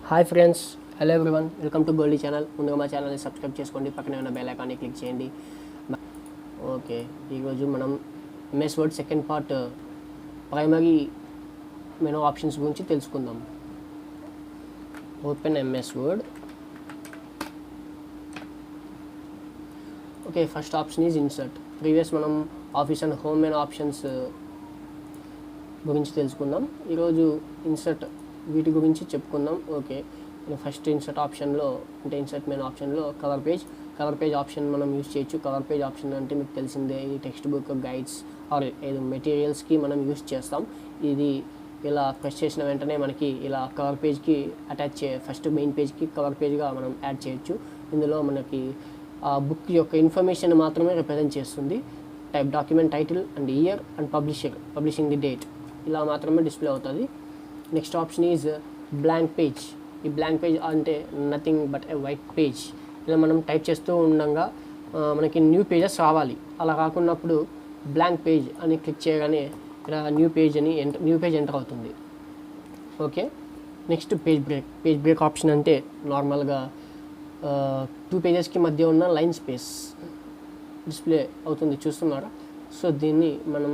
Hi friends, hello everyone, welcome to Goldie channel. ముందుగా మా ఛానల్ని సబ్స్క్రైబ్ చేసుకోండి, పక్కనే ఉన్న బెల్ ఐకాన్ని క్లిక్ చేయండి. ఓకే, ఈరోజు మనం MS Word second part primary menu options గురించి తెలుసుకుందాం. Open MS Word. Okay, first option is insert. Previous మనం office and home menu options గురించి తెలుసుకుందాం. ఈరోజు ఇన్సర్ట్ వీటి గురించి చెప్పుకుందాం. ఓకే, ఫస్ట్ ఇన్సర్ట్ ఆప్షన్లో అంటే ఇన్సర్ట్ మెనూ ఆప్షన్లో కవర్ పేజ్ ఆప్షన్ మనం యూజ్ చేయొచ్చు. కవర్ పేజ్ ఆప్షన్ అంటే మీకు తెలిసిందే, ఈ టెక్స్ట్ బుక్, గైడ్స్ ఆర్ ఏదో మెటీరియల్స్కి మనం యూజ్ చేస్తాం. ఇది ఇలా ప్రెస్ చేసిన వెంటనే మనకి ఇలా కవర్ పేజ్కి అటాచ్ ఫస్ట్ మెయిన్ పేజ్కి కవర్ పేజ్గా మనం యాడ్ చేయొచ్చు. ఇందులో మనకి ఆ బుక్ యొక్క ఇన్ఫర్మేషన్ మాత్రమే రిప్రజెంట్ చేస్తుంది. Type document title and year and publishing the date ఇలా మాత్రమే డిస్ప్లే అవుతుంది. Next option is blank page. ఈ బ్లాంక్ పేజ్ అంటే nothing but A white page. ఇలా మనం టైప్ చేస్తూ ఉండగా మనకి న్యూ పేజెస్ రావాలి. అలా కాకున్నప్పుడు బ్లాంక్ పేజ్ అని క్లిక్ చేయగానే ఇలా న్యూ పేజ్ ఎంటర్ అవుతుంది. Okay, next page break option అంటే నార్మల్గా 2 పేజెస్కి మధ్య ఉన్న లైన్ స్పేస్ డిస్ప్లే అవుతుంది, చూస్తున్నారా? సో దీన్ని మనం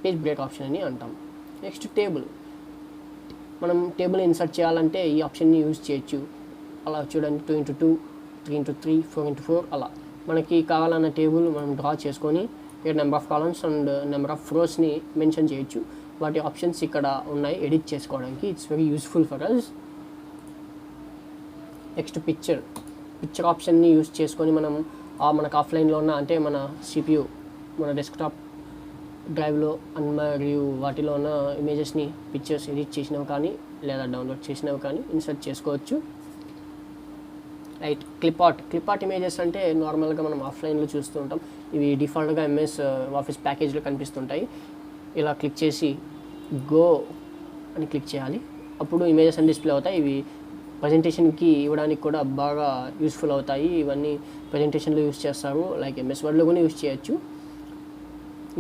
పేజ్ బ్రేక్ ఆప్షన్ అని అంటాం. నెక్స్ట్ మనం టేబుల్ ఇన్సర్ట్ చేయాలంటే ఈ ఆప్షన్ని యూజ్ చేయొచ్చు. అలా చూడండి, 2x2, 3x3, 4x4 అలా మనకి కావాలన్న టేబుల్ మనం డ్రా చేసుకొని ఇక్కడ number of columns and number of రోస్ని మెన్షన్ చేయొచ్చు. వాటి ఆప్షన్స్ ఇక్కడ ఉన్నాయి ఎడిట్ చేసుకోవడానికి. It's very useful for us. Next picture ఆప్షన్ని యూజ్ చేసుకొని మనం మనకు ఆఫ్లైన్లో ఉన్న అంటే మన CPU, మన డెస్క్టాప్ డ్రైవ్లో అండ్ మరియు వాటిలో ఉన్న ఇమేజెస్ని పిక్చర్స్ ఎడిట్ చేసినవి కానీ లేదా డౌన్లోడ్ చేసినవి కానీ ఇన్సర్ట్ చేసుకోవచ్చు. రైట్, క్లిప్ ఆర్ట్ ఇమేజెస్ అంటే నార్మల్గా మనం ఆఫ్లైన్లో చూస్తూ ఉంటాం. ఇవి డిఫాల్ట్గా MS ఆఫీస్ ప్యాకేజ్లో కనిపిస్తుంటాయి. ఇలా క్లిక్ చేసి గో అని క్లిక్ చేయాలి, అప్పుడు ఇమేజెస్ అని డిస్ప్లే అవుతాయి. ఇవి ప్రజెంటేషన్కి ఇవ్వడానికి కూడా బాగా యూస్ఫుల్ అవుతాయి. ఇవన్నీ ప్రజెంటేషన్లో యూస్ చేస్తారు. లైక్ MS వర్డ్లో కూడా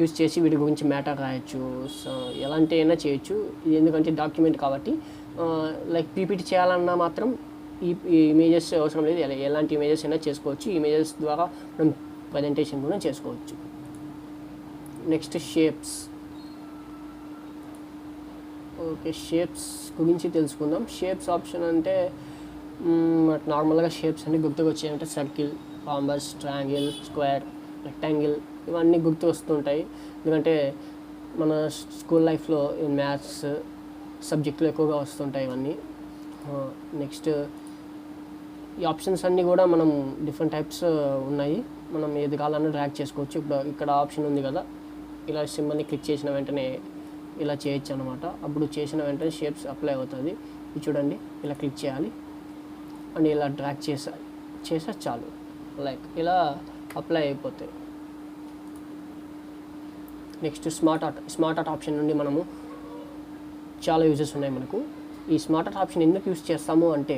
యూజ్ చేసి వీటి గురించి మ్యాటర్ రాయొచ్చు. సో ఎలాంటి అయినా చేయొచ్చు. ఇది ఎందుకంటే డాక్యుమెంట్ కాబట్టి లైక్ PPT చేయాలన్నా మాత్రం ఈ ఇమేజెస్ అవసరం లేదు. ఎలాంటి ఇమేజెస్ అయినా చేసుకోవచ్చు. ఇమేజెస్ ద్వారా మనం ప్రజెంటేషన్ కూడా చేసుకోవచ్చు. Next shapes. ఓకే, షేప్స్ గురించి తెలుసుకుందాం. షేప్స్ ఆప్షన్ అంటే నార్మల్గా షేప్స్ అన్ని గుర్తుకు వచ్చాయంటే circle, rhombus, triangle, square, rectangle ఇవన్నీ గుర్తు వస్తుంటాయి. ఎందుకంటే మన స్కూల్ లైఫ్లో మ్యాథ్స్ సబ్జెక్టులు ఎక్కువగా వస్తుంటాయి ఇవన్నీ. నెక్స్ట్ ఈ ఆప్షన్స్ అన్నీ కూడా మనం డిఫరెంట్ టైప్స్ ఉన్నాయి. మనం ఏది కావాలన్నా డ్రాగ్ చేసుకోవచ్చు. ఇక్కడ ఆప్షన్ ఉంది కదా, ఇలా సింబల్ని క్లిక్ చేసిన వెంటనే ఇలా చేయొచ్చు అనమాట. అప్పుడు చేసిన వెంటనే షేప్స్ అప్లై అవుతుంది. ఇది చూడండి, ఇలా క్లిక్ చేయాలి అండ్ ఇలా డ్రాగ్ చేసా చాలు, లైక్ ఇలా అప్లై అయిపోతాయి. నెక్స్ట్ స్మార్ట్ ఆర్ట్ ఆప్షన్ నుండి మనము చాలా యూజెస్ ఉన్నాయి మనకు. ఈ స్మార్ట్ ఆర్ట్ ఆప్షన్ ఎందుకు యూజ్ చేస్తాము అంటే,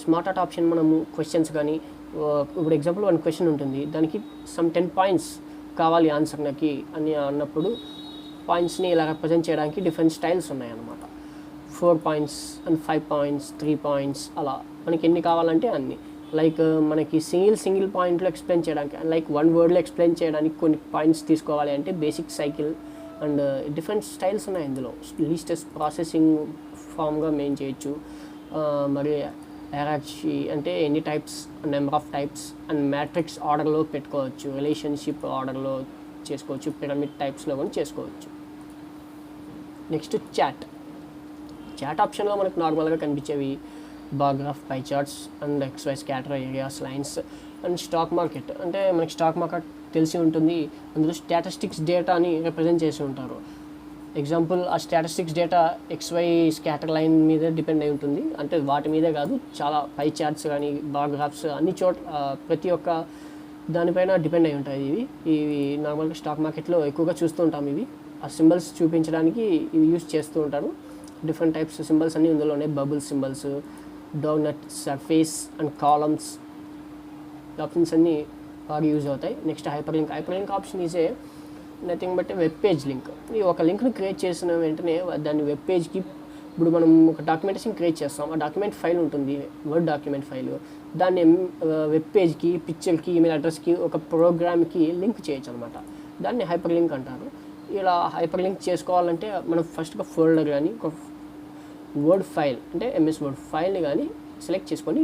స్మార్ట్ ఆర్ట్ ఆప్షన్ మనము క్వశ్చన్స్ కానీ ఇప్పుడు ఎగ్జాంపుల్ 1 క్వశ్చన్ ఉంటుంది, దానికి సమ్ 10 పాయింట్స్ కావాలి ఆన్సర్ నాకు అని అన్నప్పుడు పాయింట్స్ని ఇలా రిప్రజెంట్ చేయడానికి డిఫరెంట్ స్టైల్స్ ఉన్నాయన్నమాట. 4 పాయింట్స్ అండ్ 5 పాయింట్స్, 3 పాయింట్స్ అలా మనకి ఎన్ని కావాలంటే అన్ని. లైక్ మనకి సింగిల్ పాయింట్లో ఎక్స్ప్లెయిన్ చేయడానికి, లైక్ 1 వర్డ్లో ఎక్స్ప్లెయిన్ చేయడానికి కొన్ని పాయింట్స్ తీసుకోవాలి అంటే basic, cycle and different styles ఉన్నాయి ఇందులో. లీస్టెస్ ప్రాసెసింగ్ ఫామ్గా మెయిన్ చేయొచ్చు. మరి హైరార్కీ అంటే ఎన్ని types, number of types and matrix ఆర్డర్లో పెట్టుకోవచ్చు. రిలేషన్షిప్ ఆర్డర్లో చేసుకోవచ్చు. పిరమిడ్ టైప్స్లో కూడా చేసుకోవచ్చు. నెక్స్ట్ చాట్ ఆప్షన్లో మనకు నార్మల్గా కనిపించేవి bar graph, pi charts and XY scatter areas, lines and stock market. అంటే మనకి స్టాక్ మార్కెట్ తెలిసి ఉంటుంది, అందులో స్టాటిస్టిక్స్ డేటాని రిప్రజెంట్ చేసి ఉంటారు. ఎగ్జాంపుల్ ఆ statistics data XY scatter line మీద డిపెండ్ అయి ఉంటుంది. అంటే వాటి మీదే కాదు, చాలా పై చార్ట్స్ కానీ బార్ గ్రాఫ్స్ అన్ని ప్రతి ఒక్క దానిపైన డిపెండ్ అయి ఉంటాయి. ఇవి నార్మల్గా స్టాక్ మార్కెట్లో ఎక్కువగా చూస్తూ ఉంటాం. ఇవి ఆ సింబల్స్ చూపించడానికి ఇవి యూజ్ చేస్తూ ఉంటారు. డిఫరెంట్ టైప్స్ సింబల్స్ అన్నీ ఇందులోనే, bubble symbols, doughnut, surface and columns options అన్నీ బాగా యూజ్ అవుతాయి. Next hyperlink option is nothing but web page link. ఈ ఒక లింక్ని క్రియేట్ చేసిన వెంటనే దాన్ని వెబ్ పేజ్కి ఇప్పుడు మనం ఒక డాక్యుమెంటేషన్ క్రియేట్ చేస్తాం, ఆ డాక్యుమెంట్ ఫైల్ ఉంటుంది, వర్డ్ డాక్యుమెంట్ ఫైల్, దాన్ని వెబ్ పేజ్కి, పిక్చర్కి, ఈమెయిల్ అడ్రస్కి, ఒక ప్రోగ్రామ్కి లింక్ చేయొచ్చు అనమాట. దాన్ని హైపర్ లింక్ అంటారు. ఇలా హైపర్ లింక్ చేసుకోవాలంటే మనం ఫస్ట్గా ఫోల్డర్ కానీ ఒక వర్డ్ ఫైల్ అంటే ఎంఎస్ వర్డ్ ఫైల్ని కానీ సెలెక్ట్ చేసుకొని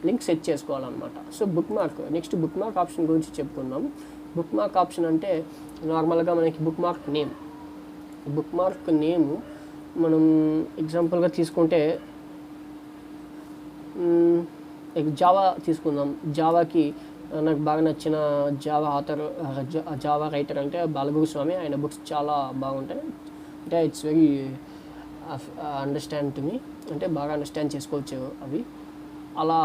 లింక్ సెట్ చేసుకోవాలన్నమాట. So book mark, next book mark option గురించి చెప్పుకుందాం. బుక్ మార్క్ ఆప్షన్ అంటే నార్మల్గా మనకి బుక్ మార్క్ నేమ్ మనం ఎగ్జాంపుల్గా తీసుకుంటే జావా తీసుకుందాం. జావాకి నాకు బాగా నచ్చిన జావా రైటర్ అంటే బాలగురుస్వామి. ఆయన బుక్స్ చాలా బాగుంటాయి, అంటే it's very understand to me, అంటే బాగా అండర్స్టాండ్ చేసుకోవచ్చు అవి. అలా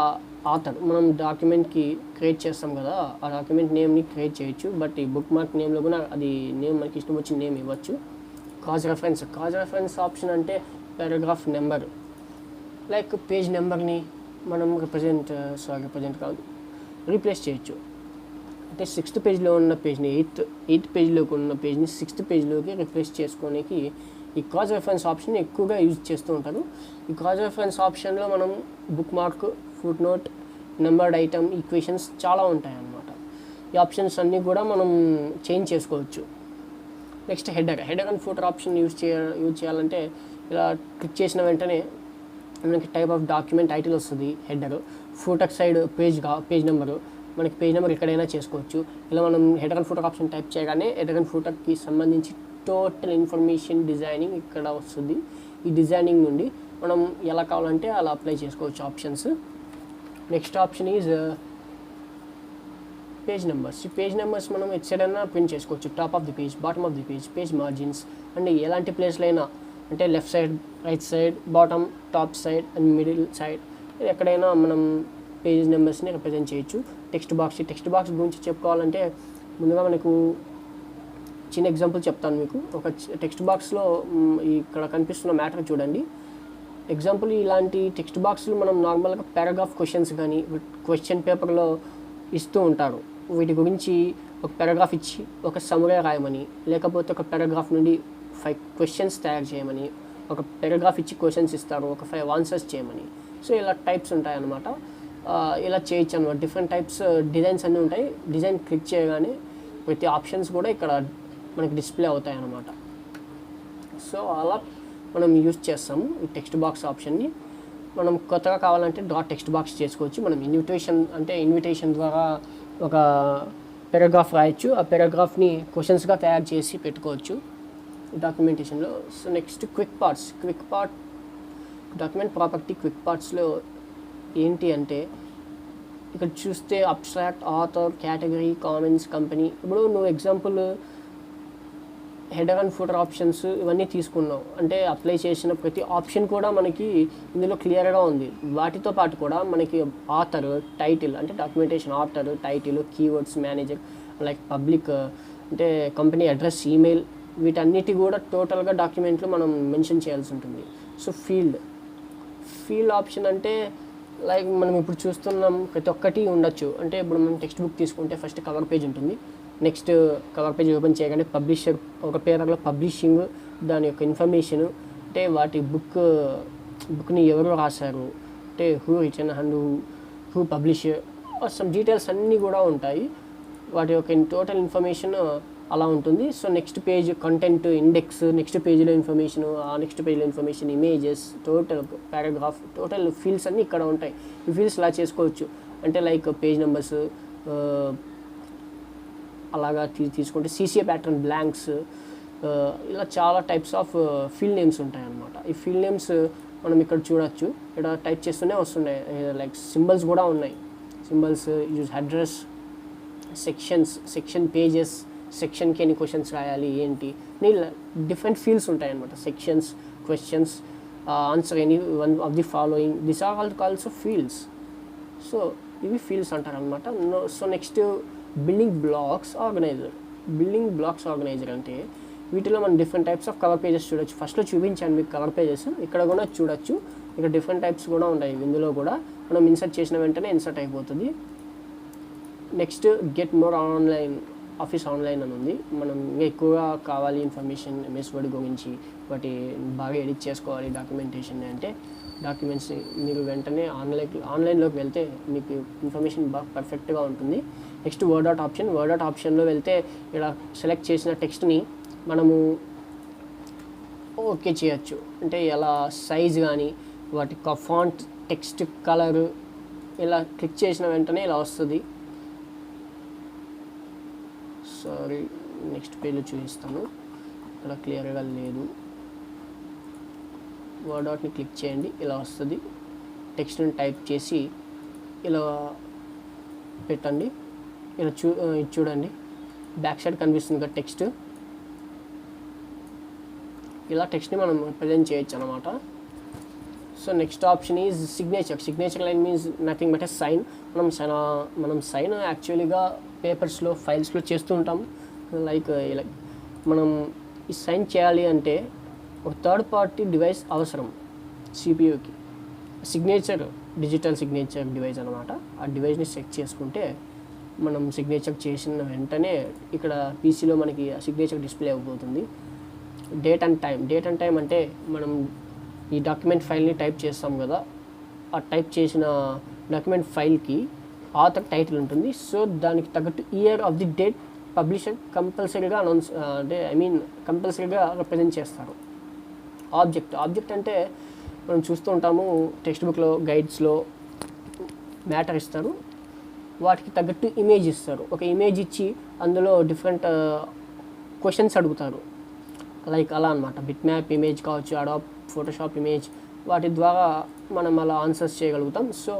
ఆథర్ మనం డాక్యుమెంట్కి క్రియేట్ చేస్తాం కదా, ఆ డాక్యుమెంట్ నేమ్ని క్రియేట్ చేయొచ్చు. బట్ ఈ బుక్ మార్క్ నేమ్లో కూడా అది నేమ్ మనకి ఇష్టం వచ్చిన నేమ్ ఇవ్వచ్చు. కాజ్ రెఫరెన్స్ ఆప్షన్ అంటే పారాగ్రాఫ్ నెంబర్, లైక్ పేజ్ నెంబర్ని మనం రిప్రజెంట్ కాదు రీప్లేస్ చేయొచ్చు. అంటే 6th పేజ్లో ఉన్న పేజ్ని 8th పేజ్లోకి ఉన్న పేజ్ని 6th పేజ్లోకి రీప్లేస్ చేసుకోనికి ఈ కాజ్ రెఫరెన్స్ ఆప్షన్ ఎక్కువగా యూజ్ చేస్తూ ఉంటారు. ఈ కాజ్ రెఫరెన్స్ ఆప్షన్లో మనం book mark, foot note, numbered item, equations చాలా ఉంటాయి అన్నమాట. ఈ ఆప్షన్స్ అన్నీ కూడా మనం చేంజ్ చేసుకోవచ్చు. Next header and footer option use చేయాలంటే ఇలా క్లిక్ చేసిన వెంటనే మనకి టైప్ ఆఫ్ డాక్యుమెంట్ టైటిల్ వస్తుంది, header. Footer side page number, మనకి పేజ్ నెంబర్ ఎక్కడైనా చేసుకోవచ్చు. ఇలా మనం header and footer option type చేయగానే హెడర్ అండ్ ఫూటర్కి సంబంధించి టోటల్ ఇన్ఫర్మేషన్ డిజైనింగ్ ఇక్కడ వస్తుంది. ఈ డిజైనింగ్ నుండి మనం ఎలా కావాలంటే అలా అప్లై చేసుకోవచ్చు options. Next option is page numbers. ఈ పేజ్ నెంబర్స్ మనం ఎట్ సైడ్ అయినా ప్రింట్ చేసుకోవచ్చు, top of the page, bottom of the page, page margins, and ఎలాంటి ప్లేస్లో అయినా, అంటే left side, right side, bottom, top side and middle side, ఎక్కడైనా మనం పేజ్ నెంబర్స్ని రిప్రజెంట్ చేయొచ్చు. టెక్స్ట్ బాక్స్ గురించి చెప్పుకోవాలంటే ముందుగా మనకు చిన్న ఎగ్జాంపుల్ చెప్తాను మీకు. ఒక టెక్స్ట్ బాక్స్లో ఇక్కడ కనిపిస్తున్న మ్యాటర్ చూడండి. ఎగ్జాంపుల్, ఇలాంటి టెక్స్ట్ బాక్స్లు మనం నార్మల్గా పారాగ్రాఫ్ క్వశ్చన్స్ కానీ క్వశ్చన్ పేపర్లో ఇస్తూ ఉంటారు. వీటి గురించి ఒక పారాగ్రాఫ్ ఇచ్చి ఒక సమ్మరీ రాయమని, లేకపోతే ఒక పారాగ్రాఫ్ నుండి 5 క్వశ్చన్స్ తయారు చేయమని, ఒక పారాగ్రాఫ్ ఇచ్చి క్వశ్చన్స్ ఇస్తారు, ఒక 5 ఆన్సర్స్ చేయమని. సో ఇలా టైప్స్ ఉంటాయి అన్నమాట. ఇలా చేయొచ్చు అనమాట. డిఫరెంట్ టైప్స్ డిజైన్స్ అన్నీ ఉంటాయి. డిజైన్ క్లిక్ చేయగానే ప్రతి ఆప్షన్స్ కూడా ఇక్కడ మనకి డిస్ప్లే అవుతాయి అన్నమాట. సో అలా మనం యూజ్ చేస్తాము ఈ టెక్స్ట్ బాక్స్ ఆప్షన్ని. మనం కొత్తగా కావాలంటే టెక్స్ట్ బాక్స్ చేసుకోవచ్చు. మనం ఇన్విటేషన్ ద్వారా ఒక పారాగ్రాఫ్ రాయొచ్చు. ఆ పారాగ్రాఫ్ని క్వశ్చన్స్గా తయారు చేసి పెట్టుకోవచ్చు డాక్యుమెంటేషన్లో. So next quick parts. Document property quick పార్ట్స్లో ఏంటి అంటే ఇక్కడ చూస్తే abstract, author, category, comments, company. ఇప్పుడు నువ్వు example header and footer options ఇవన్నీ తీసుకున్నావు అంటే అప్లై చేసిన ప్రతి ఆప్షన్ కూడా మనకి ఇందులో క్లియర్గా ఉంది. వాటితో పాటు కూడా మనకి ఆథర్, టైటిల్ అంటే documentation author, title, keywords, manager, like public అంటే కంపెనీ అడ్రస్, ఈమెయిల్, వీటన్నిటి కూడా టోటల్గా డాక్యుమెంట్లో మనం మెన్షన్ చేయాల్సి ఉంటుంది. సో ఫీల్డ్ ఆప్షన్ అంటే లైక్ మనం ఇప్పుడు చూస్తున్నాం ప్రతి ఒక్కటి ఉండొచ్చు. అంటే ఇప్పుడు మనం టెక్స్ట్ బుక్ తీసుకుంటే ఫస్ట్ కవర్ పేజ్ ఉంటుంది. నెక్స్ట్ కవర్ పేజ్ ఓపెన్ చేయగానే పబ్లిషర్, ఒక పేపర్లో పబ్లిషింగ్, దాని యొక్క ఇన్ఫర్మేషన్, అంటే వాటి బుక్ని ఎవరు రాశారు, అంటే who written and who publish, some details అన్నీ కూడా ఉంటాయి. వాటి యొక్క టోటల్ ఇన్ఫర్మేషన్ అలా ఉంటుంది. So next page content, index, next పేజ్లో ఇన్ఫర్మేషన్, ఆ నెక్స్ట్ పేజ్లో information, images, total paragraph, total fields అన్నీ ఇక్కడ ఉంటాయి. ఈ ఫీల్డ్స్ ఇలా చేసుకోవచ్చు. అంటే లైక్ పేజ్ నెంబర్స్ అలాగా తీసుకుంటే CCA ప్యాటర్న్, బ్లాంక్స్, ఇలా చాలా టైప్స్ ఆఫ్ ఫీల్డ్ నేమ్స్ ఉంటాయి అన్నమాట. ఈ ఫీల్డ్ నేమ్స్ మనం ఇక్కడ చూడొచ్చు. ఇక్కడ టైప్ చేస్తూనే వస్తున్నాయి. లైక్ సింబల్స్ కూడా ఉన్నాయి. Symbols use address, section pages, సెక్షన్కి ఎన్ని క్వశ్చన్స్ రాయాలి ఏంటి, డిఫరెంట్ ఫీల్డ్స్ ఉంటాయి అన్నమాట. Sections, questions, answer any one of the following, this are all calls fields. So ఇవి ఫీల్డ్స్ అంటారు అనమాట. So next building blocks organiser అంటే వీటిలో మనం different types of cover pages చూడొచ్చు. ఫస్ట్లో చూపించాను మీకు కవర్ పేజెస్, ఇక్కడ కూడా చూడొచ్చు. ఇక్కడ డిఫరెంట్ టైప్స్ కూడా ఉంటాయి. ఇందులో కూడా మనం ఇన్సర్ట్ చేసిన వెంటనే ఇన్సర్ట్ అయిపోతుంది. Next get more online office online అని ఉంది. మనం ఇంకా ఎక్కువగా కావాలి ఇన్ఫర్మేషన్ ఎంఎస్ వర్డ్ గురించి, వాటి బాగా ఎడిట్ చేసుకోవాలి డాక్యుమెంటేషన్ అంటే డాక్యుమెంట్స్ మీరు వెంటనే ఆన్లైన్లోకి వెళ్తే మీకు ఇన్ఫర్మేషన్ బాగా పర్ఫెక్ట్గా ఉంటుంది. నెక్స్ట్ వర్డ్ అవుట్ ఆప్షన్లో వెళ్తే ఇలా సెలెక్ట్ చేసిన టెక్స్ట్ని మనము ఓకే చేయొచ్చు. అంటే ఎలా సైజ్ కానీ వాటి ఫాంట్, టెక్స్ట్ కలరు ఇలా క్లిక్ చేసిన వెంటనే ఇలా వస్తుంది. సారీ, నెక్స్ట్ పేజ్లో చూపిస్తాను, ఇక్కడ క్లియర్గా లేదు. వర్డ్ అవుట్ని క్లిక్ చేయండి, ఇలా వస్తుంది. టెక్స్ట్ని టైప్ చేసి ఇలా పెట్టండి. ఇలా చూడండి, బ్యాక్ సైడ్ కనిపిస్తుంది కదా టెక్స్ట్. ఇలా టెక్స్ట్ని మనం ప్రజెంట్ చేయొచ్చు అనమాట. So next option is signature line means nothing but a sign. మనం సైన్ యాక్చువల్గా పేపర్స్లో, ఫైల్స్లో చేస్తూ ఉంటాం. లైక్ మనం ఈ సైన్ చేయాలి అంటే ఒక థర్డ్ పార్టీ డివైస్ అవసరం సిపియూకి. డిజిటల్ సిగ్నేచర్ డివైస్ అనమాట. ఆ డివైస్ని సెట్ చేసుకుంటే మనం సిగ్నేచర్ చేసిన వెంటనే ఇక్కడ పీసీలో మనకి ఆ సిగ్నేచర్ డిస్ప్లే అయిపోతుంది. డేట్ అండ్ టైం అంటే మనం ఈ డాక్యుమెంట్ ఫైల్ని టైప్ చేస్తాం కదా, ఆ టైప్ చేసిన డాక్యుమెంట్ ఫైల్కి ఆథర్ టైటిల్ ఉంటుంది. సో దానికి తగ్గట్టు year of the date publisher కంపల్సరీగా కంపల్సరీగా రిప్రజెంట్ చేస్తారు. ఆబ్జెక్ట్ అంటే మనం చూస్తూ ఉంటాము టెక్స్ట్ బుక్లో, గైడ్స్లో మ్యాటర్ ఇస్తారు, వాటికి తగ్గట్టు ఇమేజ్ ఇస్తారు. ఒక ఇమేజ్ ఇచ్చి అందులో డిఫరెంట్ క్వశ్చన్స్ అడుగుతారు. లైక్ అలా అనమాట. బిట్ మ్యాప్ ఇమేజ్ కావచ్చు, అడాబ్ ఫోటోషాప్ ఇమేజ్, వాటి ద్వారా మనం అలా ఆన్సర్స్ చేయగలుగుతాం. సో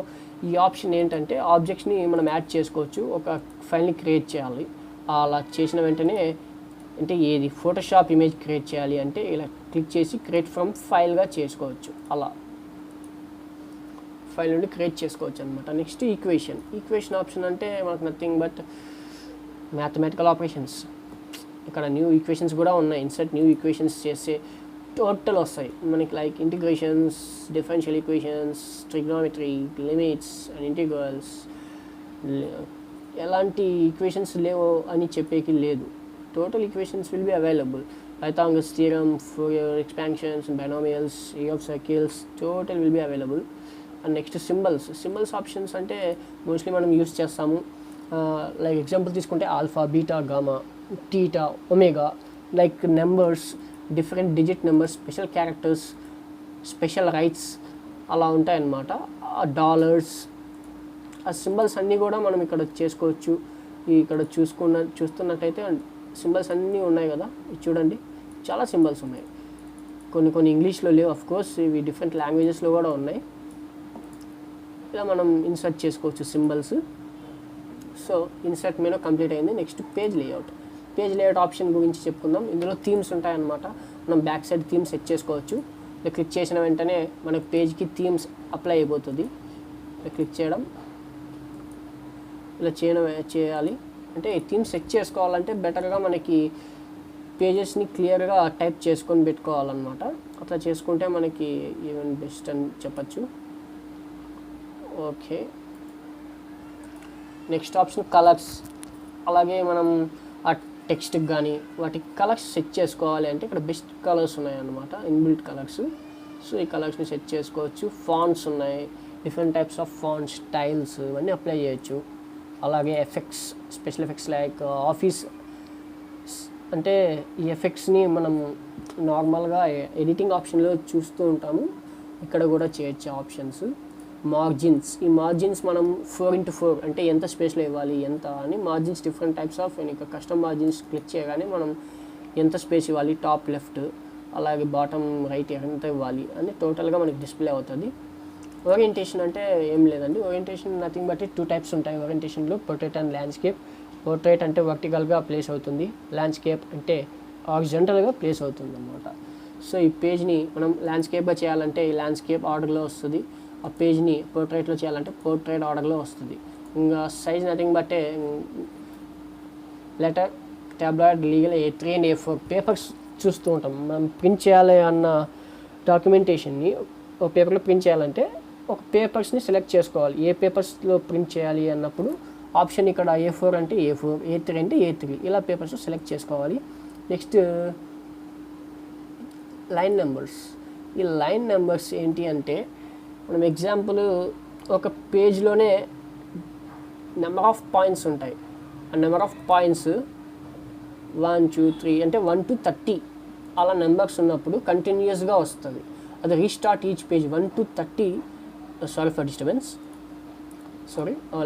ఈ ఆప్షన్ ఏంటంటే ఆబ్జెక్ట్స్ని మనం యాడ్ చేసుకోవచ్చు. ఒక ఫైల్ని క్రియేట్ చేయాలి, అలా చేసిన వెంటనే అంటే ఏది ఫోటోషాప్ ఇమేజ్ క్రియేట్ చేయాలి అంటే ఇలా క్లిక్ చేసి క్రియేట్ ఫ్రమ్ ఫైల్గా చేసుకోవచ్చు. అలా ఫైల్ నుండి క్రియేట్ చేసుకోవచ్చు అనమాట. నెక్స్ట్ ఈక్వేషన్ ఆప్షన్ అంటే మనకు నథింగ్ బట్ మ్యాథమెటికల్ ఆపరేషన్స్. ఇక్కడ న్యూ ఈక్వేషన్స్ కూడా ఉన్నాయి. ఇన్సర్ట్ న్యూ ఈక్వేషన్స్ చేస్తే టోటల్ వస్తాయి మనకి. Like integrations, differential equations, trigonometry, limits and integrals. ఎలాంటి ఈక్వేషన్స్ లేవో అని చెప్పేకి లేదు. Total equations will be available. Pythagoras theorem, Fourier expansions, binomials, A of circles, total will be available. And next symbols options అంటే mostly మనం use చేస్తాము. Like example తీసుకుంటే alpha, beta, gamma, theta, omega. Like numbers, different digit numbers, special characters, special rights అలా ఉంటాయన్నమాట. Dollars, ఆ symbols అన్నీ కూడా మనం ఇక్కడ చేసుకోవచ్చు. ఇక్కడ చూస్తున్నట్టయితే సింబల్స్ అన్నీ ఉన్నాయి కదా, ఇది చూడండి, చాలా సింబల్స్ ఉన్నాయి. కొన్ని ఇంగ్లీష్లో లేవు, అఫ్ కోర్స్ ఇవి డిఫరెంట్ లాంగ్వేజెస్లో కూడా ఉన్నాయి. ఇలా మనం ఇన్సర్ట్ చేసుకోవచ్చు symbols. So insert menu complete అయింది. నెక్స్ట్ పేజ్ లేఅవుట్ ఆప్షన్ గురించి చెప్పుకుందాం. ఇందులో థీమ్స్ ఉంటాయన్నమాట. మనం బ్యాక్ సైడ్ థీమ్స్ సెట్ చేసుకోవచ్చు. ఇలా క్లిక్ చేసిన వెంటనే మనకు పేజ్కి థీమ్స్ అప్లై అయిపోతుంది. ఇలా క్లిక్ చేయడం, ఇలా చేయాలి. అంటే థీమ్స్ సెట్ చేసుకోవాలంటే బెటర్గా మనకి పేజెస్ని క్లియర్గా టైప్ చేసుకొని పెట్టుకోవాలన్నమాట. అట్లా చేసుకుంటే మనకి ఈవెన్ బెస్ట్ అని చెప్పచ్చు. Okay, next option colours. అలాగే మనం ఆ టెక్స్ట్కి కానీ వాటికి కలర్స్ సెట్ చేసుకోవాలి అంటే ఇక్కడ బెస్ట్ కలర్స్ ఉన్నాయన్నమాట, ఇన్బిల్ట్ కలర్స్. సో ఈ కలర్స్ని సెట్ చేసుకోవచ్చు. ఫాంట్స్ ఉన్నాయి, different types of fonts, styles ఇవన్నీ అప్లై చేయొచ్చు. అలాగే స్పెషల్ ఎఫెక్ట్స్ లైక్ ఆఫీస్ అంటే ఈ ఎఫెక్ట్స్ని మనం నార్మల్గా ఎడిటింగ్ ఆప్షన్లో చూస్తూ ఉంటాము, ఇక్కడ కూడా చేయొచ్చు ఆప్షన్స్. ఈ మార్జిన్స్ మనం 4x4 అంటే ఎంత స్పేస్లో ఇవ్వాలి ఎంత అని margins, different types of custom margins click చేయగానే మనం ఎంత స్పేస్ ఇవ్వాలి, టాప్ లెఫ్ట్ అలాగే బాటమ్ రైట్ ఎంత ఇవ్వాలి అని టోటల్గా మనకి డిస్ప్లే అవుతుంది. ఓరియంటేషన్ అంటే ఏం లేదండి, ఓరియంటేషన్ నథింగ్ బట్ 2 టైప్స్ ఉంటాయి ఓరియంటేషన్లో, పోర్ట్రేట్ అండ్ ల్యాండ్స్కేప్. పోర్ట్రేట్ అంటే వర్టికల్గా ప్లేస్ అవుతుంది, ల్యాండ్స్కేప్ అంటే హారిజాంటల్గా ప్లేస్ అవుతుంది అన్నమాట. సో ఈ పేజ్ని మనం ల్యాండ్స్కేప్గా చేయాలంటే ఈ ల్యాండ్స్కేప్ ఆర్డర్లో వస్తుంది, ఆ పేజ్ని పోర్ట్రేట్లో చేయాలంటే పోర్ట్రేట్ ఆర్డర్లో వస్తుంది. ఇంకా సైజ్ నథింగ్ బట్టే letter, tabloid, legal, A3 and A4 papers చూస్తూ ఉంటాం. మనం ప్రింట్ చేయాలి అన్న డాక్యుమెంటేషన్ని ఒక పేపర్లో ప్రింట్ చేయాలంటే ఒక పేపర్స్ని సెలెక్ట్ చేసుకోవాలి. ఏ పేపర్స్లో ప్రింట్ చేయాలి అన్నప్పుడు ఆప్షన్ ఇక్కడ A4 అంటే A4, A3 అంటే A3 ఇలా పేపర్స్ సెలెక్ట్ చేసుకోవాలి. Next line numbers. ఈ లైన్ నెంబర్స్ ఏంటి అంటే మనం ఎగ్జాంపుల్ ఒక పేజ్లోనే నెంబర్ ఆఫ్ పాయింట్స్ ఉంటాయి. ఆ నెంబర్ ఆఫ్ పాయింట్స్ 1 2 3 అంటే 1 to 30 అలా నెంబర్స్ ఉన్నప్పుడు కంటిన్యూస్గా వస్తుంది. అది restart each page 1 to 30 sorry for disturbance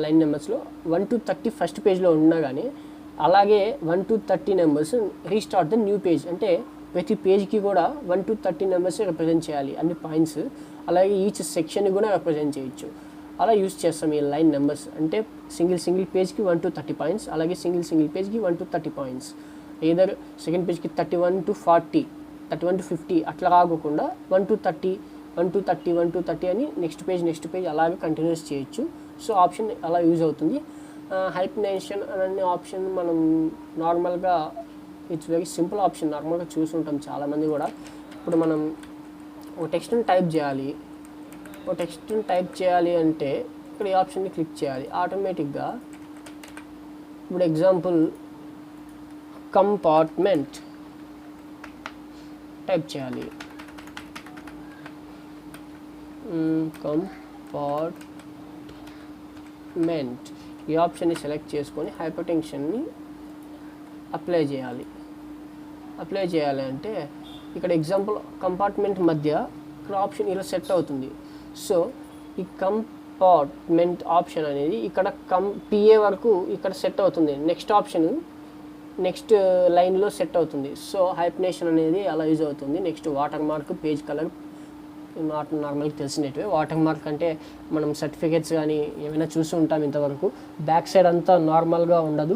line నెంబర్స్లో 1 to 30 ఫస్ట్ పేజ్లో ఉన్నా కానీ అలాగే 1 to 30 numbers restart the new page అంటే ప్రతి పేజ్కి కూడా 1 to 30 నెంబర్స్ రిప్రజెంట్ చేయాలి అన్ని పాయింట్స్. అలాగే ఈచ్ సెక్షన్ని కూడా రిప్రజెంట్ చేయొచ్చు. అలా యూస్ చేస్తాం ఈ లైన్ నెంబర్స్. అంటే సింగిల్ పేజ్కి 1 to 30 పాయింట్స్, అలాగే సింగిల్ పేజ్కి 1 to 30 పాయింట్స్. ఏదర్ సెకండ్ పేజ్కి 31 to 40, 31 to 50 అట్లా కాకుండా 1 to 30 1 to 30 అని నెక్స్ట్ పేజ్ అలాగే కంటిన్యూస్ చేయొచ్చు. సో ఆప్షన్ అలా యూజ్ అవుతుంది. హైపర్నేషన్ అనే ఆప్షన్ మనం నార్మల్గా ఇట్స్ వెరీ సింపుల్ ఆప్షన్, నార్మల్గా చూసుంటాం చాలామంది కూడా. ఇప్పుడు మనం ఒక టెక్స్ట్ని టైప్ చేయాలి అంటే ఇక్కడ ఈ ఆప్షన్ని క్లిక్ చేయాలి. ఆటోమేటిక్గా ఇప్పుడు ఎగ్జాంపుల్ కంపార్ట్మెంట్ టైప్ చేయాలి. కంపార్ట్మెంట్ ఈ ఆప్షన్ని సెలెక్ట్ చేసుకొని హైపర్ టెన్షన్ని అప్లై చేయాలి అంటే ఇక్కడ ఎగ్జాంపుల్ కంపార్ట్మెంట్ మధ్య ఇక్కడ ఆప్షన్ ఇలా సెట్ అవుతుంది. సో ఈ కంపార్ట్మెంట్ ఆప్షన్ అనేది ఇక్కడ PA వరకు ఇక్కడ సెట్ అవుతుంది. నెక్స్ట్ ఆప్షన్ నెక్స్ట్ లైన్లో సెట్ అవుతుంది. సో హైపర్నేషన్ అనేది అలా యూజ్ అవుతుంది. Next water mark, page colour నార్మల్గా తెలిసినట్టువే. వాటర్ మార్క్ అంటే మనం సర్టిఫికేట్స్ కానీ ఏమైనా చూసి ఉంటాం ఇంతవరకు. బ్యాక్ సైడ్ అంతా నార్మల్గా ఉండదు.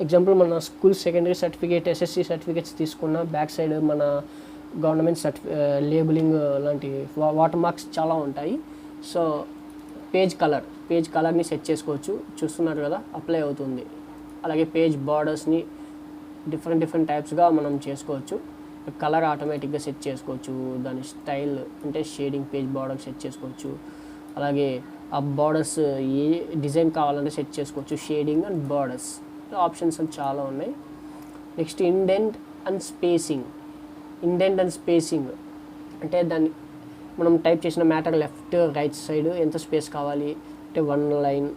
ఎగ్జాంపుల్ మన school secondary certificate, SSC certificates తీసుకున్న బ్యాక్ సైడ్ మన గవర్నమెంట్ లేబులింగ్ లాంటి వాటర్ మార్క్స్ చాలా ఉంటాయి. సో పేజ్ కలర్ని సెట్ చేసుకోవచ్చు. చూస్తున్నారు కదా, అప్లై అవుతుంది. అలాగే పేజ్ బార్డర్స్ని డిఫరెంట్ టైప్స్గా మనం చేసుకోవచ్చు. కలర్ ఆటోమేటిక్గా సెట్ చేసుకోవచ్చు. దాని స్టైల్ అంటే షేడింగ్ పేజ్ బార్డర్ సెట్ చేసుకోవచ్చు. అలాగే ఆ బార్డర్స్ ఏ డిజైన్ కావాలంటే సెట్ చేసుకోవచ్చు. షేడింగ్ అండ్ బార్డర్స్ ఆప్షన్స్ చాలా ఉన్నాయి. నెక్స్ట్ ఇండెంట్ అండ్ స్పేసింగ్ అంటే దాన్ని మనం టైప్ చేసిన మ్యాటర్ లెఫ్ట్ రైట్ సైడ్ ఎంత స్పేస్ కావాలి అంటే 1 లైన్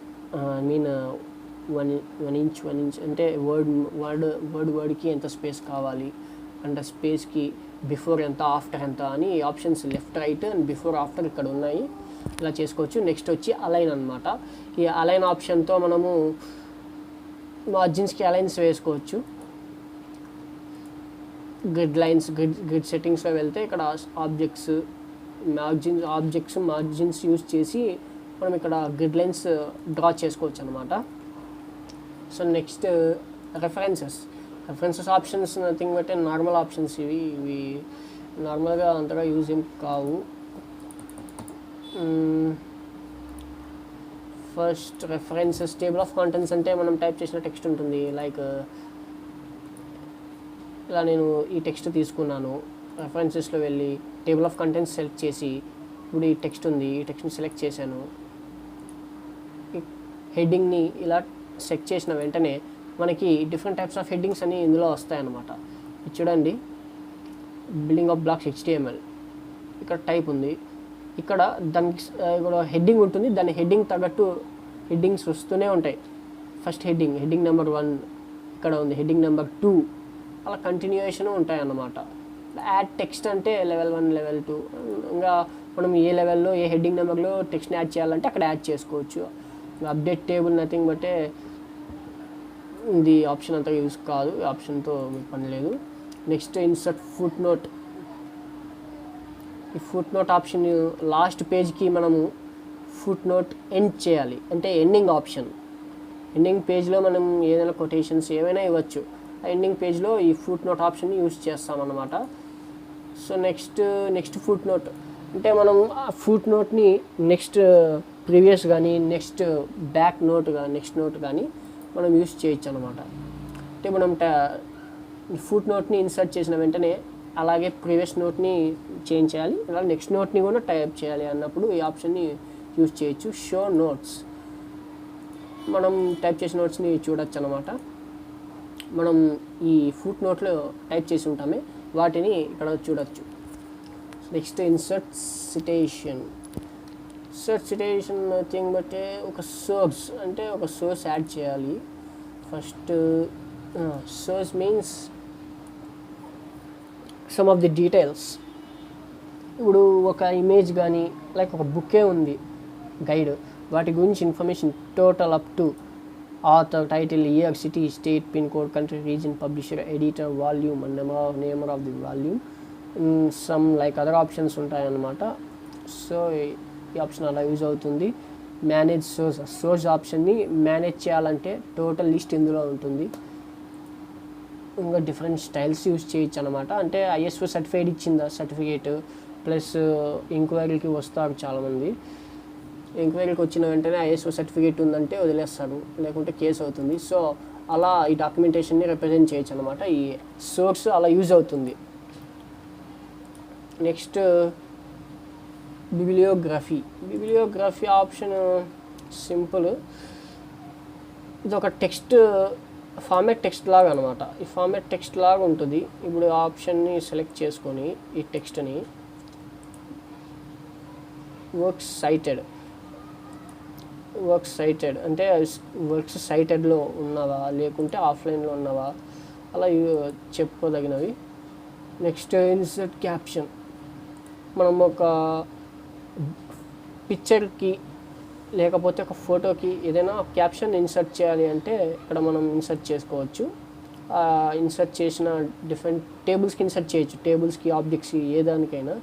వన్ ఇంచ్ అంటే వర్డ్కి ఎంత స్పేస్ కావాలి అంటే స్పేస్కి బిఫోర్ ఎంత ఆఫ్టర్ ఎంత అని options left right and before after ఇక్కడ ఉన్నాయి. ఇలా చేసుకోవచ్చు. నెక్స్ట్ వచ్చి అలైన్ అనమాట. ఈ అలైన్ ఆప్షన్తో మనము మార్జిన్స్కి అలైన్స్ వేసుకోవచ్చు. గ్రిడ్ సెట్టింగ్స్లో వెళ్తే ఇక్కడ మార్జిన్స్ యూజ్ చేసి మనం ఇక్కడ గ్రిడ్ లైన్స్ డ్రా చేసుకోవచ్చు అనమాట. So next references options nothing but normal options. ఇవి నార్మల్గా అంతగా యూజ్ ఏం కావు. First references table of contents అంటే మనం టైప్ చేసిన టెక్స్ట్ ఉంటుంది. లైక్ ఇలా నేను ఈ టెక్స్ట్ తీసుకున్నాను, రెఫరెన్సెస్లో వెళ్ళి టేబుల్ ఆఫ్ కంటెంట్స్ సెలెక్ట్ చేసి ఇప్పుడు ఈ టెక్స్ట్ ఉంది, ఈ టెక్స్ట్ని సెలెక్ట్ చేశాను. హెడ్డింగ్ని ఇలా సెట్ చేసిన వెంటనే మనకి డిఫరెంట్ టైప్స్ ఆఫ్ హెడ్డింగ్స్ అని ఇందులో వస్తాయన్నమాట. ఇది చూడండి, బిల్డింగ్ ఆఫ్ బ్లాక్స్ HTML ఇక్కడ టైప్ ఉంది. ఇక్కడ దానికి ఇక్కడ హెడ్డింగ్ ఉంటుంది. దాని హెడ్డింగ్ తగ్గట్టు హెడ్డింగ్స్ వస్తూనే ఉంటాయి. ఫస్ట్ హెడ్డింగ్ నెంబర్ 1 ఇక్కడ ఉంది, హెడ్డింగ్ నెంబర్ 2 అలా కంటిన్యూయేషన్ ఉంటాయి అన్నమాట. యాడ్ టెక్స్ట్ అంటే లెవెల్ 1 లెవెల్ 2 ఇంకా మనం ఏ లెవెల్లో ఏ హెడ్డింగ్ నెంబర్లో టెక్స్ట్ని యాడ్ చేయాలంటే అక్కడ యాడ్ చేసుకోవచ్చు. అప్డేట్ టేబుల్ నథింగ్ బట్టే ఇది ఆప్షన్ అంతా యూజ్ కాదు, ఈ ఆప్షన్తో మీకు పని లేదు. Next insert foot note. ఈ ఫుట్ నోట్ ఆప్షన్ లాస్ట్ పేజ్కి మనము ఫుట్ నోట్ ఎండ్ చేయాలి అంటే ఎండింగ్ ఆప్షన్. ఎండింగ్ పేజ్లో మనం ఏదైనా కొటేషన్స్ ఏమైనా ఇవ్వచ్చు. ఆ ఎండింగ్ పేజ్లో ఈ ఫుట్ నోట్ ఆప్షన్ని యూజ్ చేస్తామన్నమాట. సో నెక్స్ట్ ఫుట్ నోట్ అంటే మనం ఆ ఫుట్ నోట్ని నెక్స్ట్ ప్రీవియస్ కానీ నెక్స్ట్ బ్యాక్ నోట్ కానీ నెక్స్ట్ నోట్ కానీ మనం యూజ్ చేయొచ్చు అనమాట. అంటే మనం ఫుట్ నోట్ని ఇన్సర్ట్ చేసిన వెంటనే అలాగే ప్రీవియస్ నోట్ని చేంజ్ చేయాలి, అలా నెక్స్ట్ నోట్ని కూడా టైప్ చేయాలి అన్నప్పుడు ఈ ఆప్షన్ని యూజ్ చేయొచ్చు. షో నోట్స్ మనం టైప్ చేసిన నోట్స్ని చూడొచ్చు అనమాట. మనం ఈ ఫుట్ నోట్లో టైప్ చేసి ఉంటామే వాటిని ఇక్కడ చూడొచ్చు. Next insert citation. Nothing but ఒక సోర్స్, అంటే ఒక సోర్స్ యాడ్ చేయాలి. First source means some of the details. ఇప్పుడు ఒక ఇమేజ్ కానీ లైక్ ఒక బుక్కే ఉంది గైడ్, వాటి గురించి information total up to author, title, year, city, state, pin code, country, region, publisher, editor, volume and number of the volume. Some like other options ఉంటాయి అన్నమాట. So ఈ ఆప్షన్ అలా యూజ్ అవుతుంది. మేనేజ్ సోర్స్ ఆప్షన్ని manage చేయాలంటే total list ఇందులో ఉంటుంది. ఇంకా డిఫరెంట్ స్టైల్స్ యూజ్ చేయొచ్చు అనమాట. అంటే ISO సర్టిఫైడ్ ఇచ్చిందా సర్టిఫికేట్, ప్లస్ ఎంక్వైరీకి వస్తారు చాలామంది. ఎంక్వైరీకి వచ్చిన వెంటనే ISO సర్టిఫికేట్ ఉందంటే వదిలేస్తారు, లేకుంటే కేసు అవుతుంది. సో అలా ఈ డాక్యుమెంటేషన్ని రిప్రజెంట్ చేయొచ్చు అనమాట. ఈ సోర్స్ అలా యూజ్ అవుతుంది. Next bibliography option simple. ఇది ఒక టెక్స్ట్ ఫార్మాట్ టెక్స్ట్ లాగా అనమాట. ఈ ఫార్మాట్ టెక్స్ట్ లాగా ఉంటుంది. ఇప్పుడు ఆప్షన్ని సెలెక్ట్ చేసుకొని ఈ టెక్స్ట్ని వర్క్స్ సైటెడ్ అంటే వర్క్స్ సైటెడ్లో ఉన్నవా లేకుంటే ఆఫ్లైన్లో ఉన్నవా అలా చెప్పుకోదగినవి. Next insert caption. మనం ఒక పిక్చర్కి లేకపోతే ఒక ఫోటోకి ఏదైనా క్యాప్షన్ ఇన్సర్ట్ చేయాలి అంటే ఇక్కడ మనం ఇన్సర్ట్ చేసుకోవచ్చు. ఇన్సర్ట్ చేసిన డిఫరెంట్ టేబుల్స్కి ఇన్సర్ట్ చేయొచ్చు, టేబుల్స్కి, ఆబ్జెక్ట్స్కి, ఏ దానికైనా.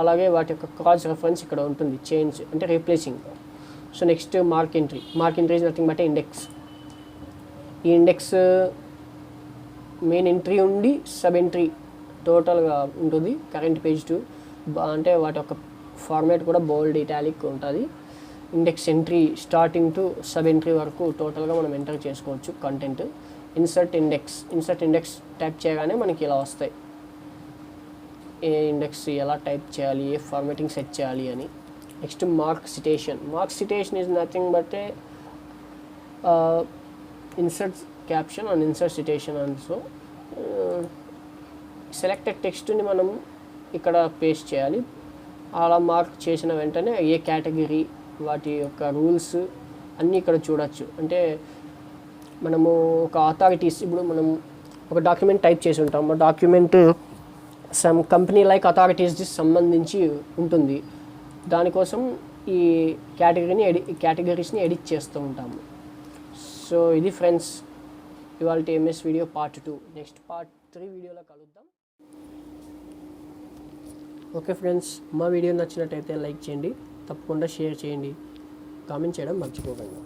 అలాగే వాటి యొక్క క్రాస్ రెఫరెన్స్ ఇక్కడ ఉంటుంది, చేంజ్ అంటే replacing. So next mark entry is nothing but index. ఈ ఇండెక్స్ మెయిన్ ఎంట్రీ ఉండి సబ్ ఎంట్రీ టోటల్గా ఉంటుంది. కరెంట్ పేజ్ టు అంటే వాటి యొక్క ఫార్మాట్ కూడా బోల్డ్, ఇటాలిక్ ఉంటుంది. Index entry starting to sub entry వరకు టోటల్గా మనం ఎంటర్ చేసుకోవచ్చు కంటెంట్. ఇన్సర్ట్ ఇండెక్స్ టైప్ చేయగానే మనకి ఇలా వస్తాయి, ఏ ఇండెక్స్ ఎలా టైప్ చేయాలి, ఏ ఫార్మాటింగ్ సెట్ చేయాలి అని. Next mark citation is nothing but insert caption and insert citation also. Selected టెక్స్ట్ని మనం ఇక్కడ పేస్ట్ చేయాలి. అలా మార్క్ చేసిన వెంటనే ఏ కేటగిరీ, వాటి యొక్క రూల్స్ అన్నీ ఇక్కడ చూడొచ్చు. అంటే మనము ఒక అథారిటీస్, ఇప్పుడు మనం ఒక డాక్యుమెంట్ టైప్ చేసి ఉంటాం, ఆ డాక్యుమెంట్ సమ్ కంపెనీ లైక్ అథారిటీస్కి సంబంధించి ఉంటుంది. దానికోసం ఈ కేటగిరీస్ని ఎడిట్ చేస్తూ ఉంటాము. సో ఇది ఫ్రెండ్స్ ఇవాళ MS video part 2. Next part 3 వీడియోలో కలుద్దాం. ఓకే ఫ్రెండ్స్, మా వీడియో నచ్చినట్టయితే లైక్ చేయండి, తప్పకుండా షేర్ చేయండి, కామెంట్ చేయడం మర్చిపోకండి.